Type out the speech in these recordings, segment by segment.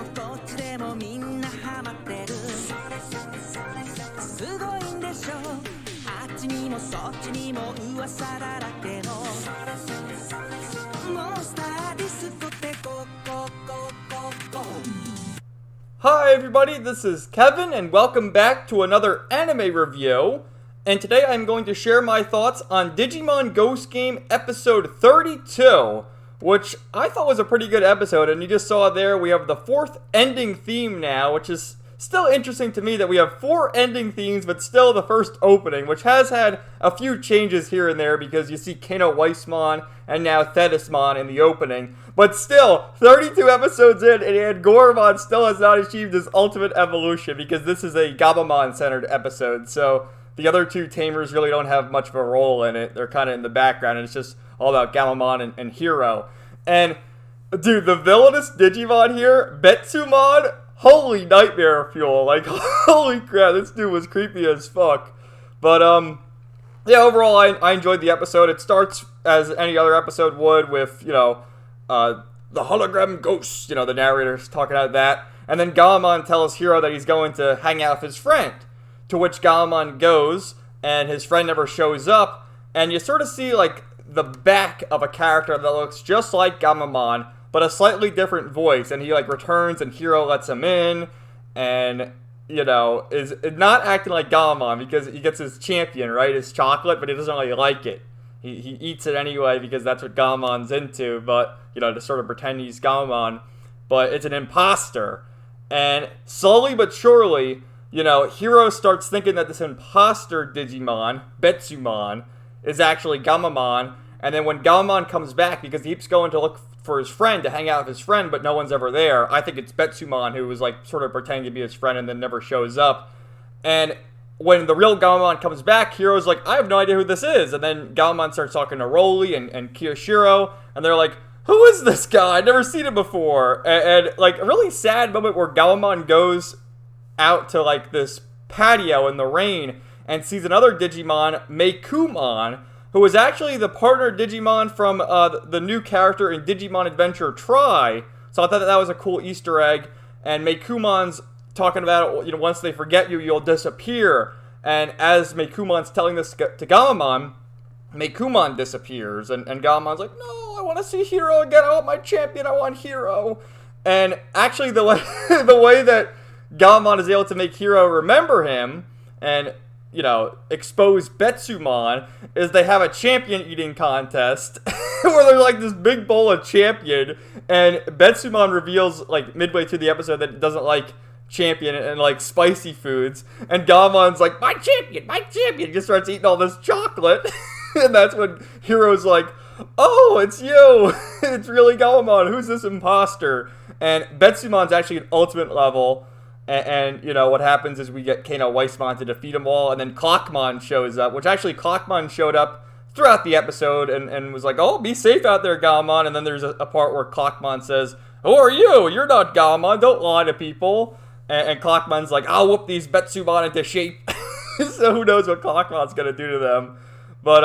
こっちでもみんなハマってるすごいんでしょあっちにもそっちにも噂だらけのモンスターディスコってこここここ Hi everybody, this is Kevin and welcome back to another anime review. And today I'm going to share my thoughts on Digimon Ghost Game episode 32, which I thought was a pretty good episode. And you just saw there we have the fourth ending theme now, which is still interesting to me that we have 4 ending themes, but still the first opening, which has had a few changes here and there because you see Kano Weissmon and now Thetismon in the opening. But still, 32 episodes in, and Goremon still has not achieved his ultimate evolution because this is a Gabumon-centered episode. So the other 2 tamers really don't have much of a role in it. They're kind of in the background, and it's just all about Gabumon and Hero. And, dude, the villainous Digimon here, Betsumon, holy nightmare fuel. Like, holy crap, this dude was creepy as fuck. But, yeah, overall, I enjoyed the episode. It starts as any other episode would with, the hologram ghost, the narrator's talking about that. And then Gabumon tells Hero that he's going to hang out with his friend. To which Gabumon goes, and his friend never shows up. And you sort of see, like, the back of a character that looks just like Gabumon, but a slightly different voice. And he, like, returns, and Hero lets him in. And, is not acting like Gabumon because he gets his champion, right? His chocolate, but he doesn't really like it. He eats it anyway because that's what Gabumon's into, but, to sort of pretend he's Gabumon. But it's an imposter. And slowly but surely, Hero starts thinking that this imposter Digimon, Betsumon, is actually Gabumon. And then when Gabumon comes back, because he keeps going to look for his friend, to hang out with his friend, but no one's ever there, I think it's Betsumon who was, like, sort of pretending to be his friend and then never shows up. And when the real Gabumon comes back, Hero's like, I have no idea who this is. And then Gabumon starts talking to Roly and Kiyoshiro, and they're like, who is this guy? I've never seen him before. And like, a really sad moment where Gabumon goes out to, like, this patio in the rain and sees another Digimon, Meikumon, who is actually the partner Digimon from the new character in Digimon Adventure Try. So I thought that was a cool Easter egg. And Meikumon's talking about, once they forget you, you'll disappear. And as Meikumon's telling this to Gabumon, Meikumon disappears. And Gabumon's like, no, I want to see Hero again. I want my champion. I want Hero. And actually, the way that Gabumon is able to make Hero remember him and, expose Betsumon is they have a champion eating contest where they're like this big bowl of champion, and Betsumon reveals, like, midway through the episode that it doesn't like champion and like spicy foods, and Gabumon's like, my champion, just starts eating all this chocolate. And that's when Hero's like, oh, it's you. It's really Gabumon. Who's this imposter? And Betsumon's actually an ultimate level. And what happens is we get Kano Weissmon to defeat them all, and then Clockmon shows up, which actually Clockmon showed up throughout the episode and was like, oh, be safe out there, Gabumon. And then there's a part where Clockmon says, who are you? You're not Gabumon. Don't lie to people. And Clockmon's like, I'll whoop these Betsumon into shape. So who knows what Clockmon's going to do to them. But,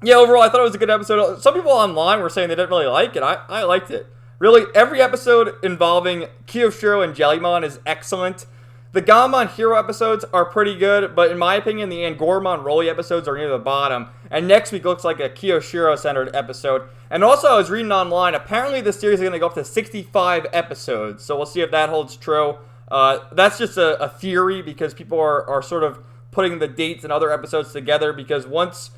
yeah, overall, I thought it was a good episode. Some people online were saying they didn't really like it. I liked it. Really, every episode involving Kiyoshiro and Jellymon is excellent. The Gabumon Hero episodes are pretty good, but in my opinion, the Angormon Roly episodes are near the bottom. And next week looks like a Kiyoshiro-centered episode. And also, I was reading online, apparently this series is going to go up to 65 episodes. So we'll see if that holds true. That's just a theory because people are sort of putting the dates and other episodes together because once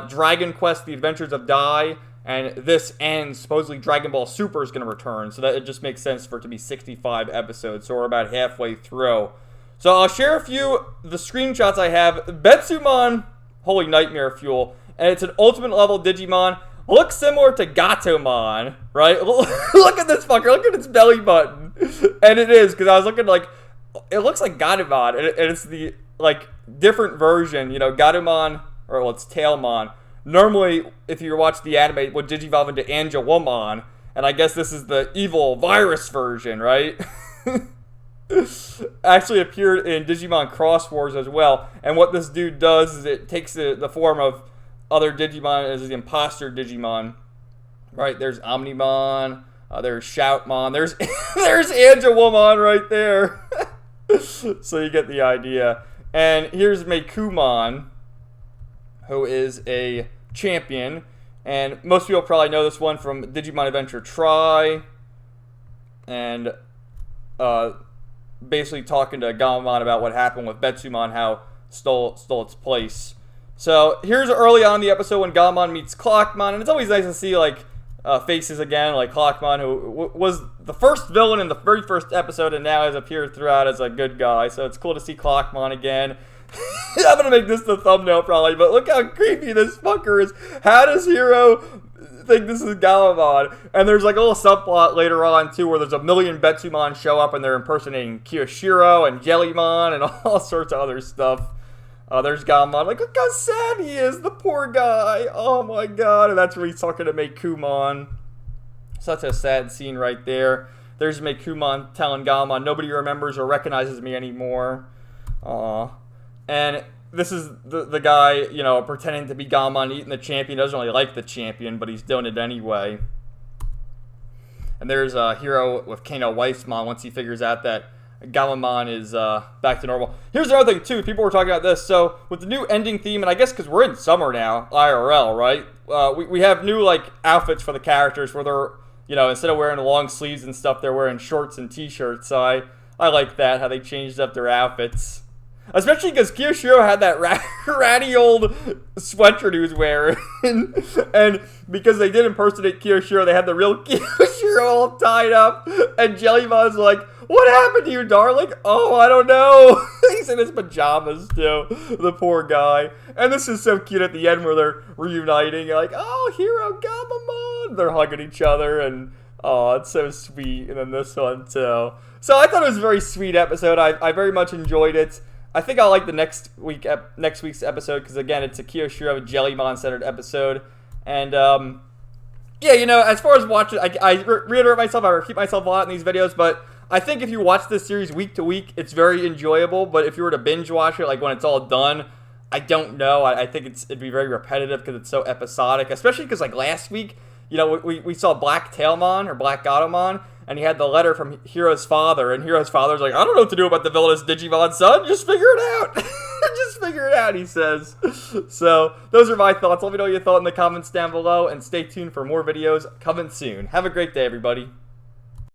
Dragon Quest The Adventures of Dai and this ends, supposedly Dragon Ball Super is going to return, so that it just makes sense for it to be 65 episodes, so we're about halfway through. So I'll share a few the screenshots I have. Betsumon, holy nightmare fuel, and it's an ultimate level Digimon. Looks similar to Gatomon, right? Look at this fucker, look at its belly button. And it is, because I was looking like, it looks like Gatomon, and it's the, like, different version, Gatomon, or well, it's Tailmon. Normally, if you watch the anime, would digivolve into Angelomon, and I guess this is the evil virus version, right? Actually appeared in Digimon Cross Wars as well, and what this dude does is it takes the form of other Digimon as the imposter Digimon, right? There's Omnimon, There's Shoutmon. There's there's Angelwomon right there. So you get the idea. And here's Meicoomon, who is a champion. And most people probably know this one from Digimon Adventure Tri. And basically talking to Gammamon about what happened with Betsumon, how stole its place. So here's early on in the episode when Gammamon meets Clockmon, and it's always nice to see like faces again, like Clockmon, who was the first villain in the very first episode and now has appeared throughout as a good guy. So it's cool to see Clockmon again. I'm gonna make this the thumbnail probably, but look how creepy this fucker is. How does Hiro think this is Gammamon? And there's like a little subplot later on too where there's a million Betsumon show up and they're impersonating Kiyoshiro and Jellymon and all sorts of other stuff. There's Gammamon, like, look how sad he is, the poor guy. Oh my god. And that's where he's talking to Meicoomon. Such a sad scene right there. There's Meicoomon telling Gammamon, nobody remembers or recognizes me anymore. And this is the guy, you know, pretending to be Gammamon, eating the champion. Doesn't really like the champion, but he's doing it anyway. And there's Hiro with Kano Weissmon once he figures out that Gammamon is back to normal. Here's another thing, too. People were talking about this. So, with the new ending theme, and I guess because we're in summer now, IRL, right? We have new, like, outfits for the characters where they're, you know, instead of wearing long sleeves and stuff, they're wearing shorts and t-shirts. So, I like that, how they changed up their outfits. Especially because Kiyoshiro had that ratty old sweatshirt he was wearing. And because they did impersonate Kiyoshiro, they had the real Kiyoshiro all tied up. And Jellymon's like, what happened to you, darling? Oh, I don't know. He's in his pajamas, too. The poor guy. And this is so cute at the end where they're reuniting. You're like, oh, Hiro, Gammamon. They're hugging each other. And, oh, it's so sweet. And then this one, too. So I thought it was a very sweet episode. I very much enjoyed it. I think I'll like the next week's episode because, again, it's a Kiyoshiro Jellymon-centered episode. And, yeah, you know, as far as watching, I reiterate myself, I repeat myself a lot in these videos, but I think if you watch this series week to week, it's very enjoyable. But if you were to binge watch it, like when it's all done, I don't know. I think it'd be very repetitive because it's so episodic, especially because, like, last week, you know, we saw Black Tailmon or Black Gatomon, and he had the letter from Hiro's father, and Hiro's father's like, I don't know what to do about the villainous Digimon, son. Just figure it out. Just figure it out, he says. So, those are my thoughts. Let me know what you thought in the comments down below, and stay tuned for more videos coming soon. Have a great day, everybody.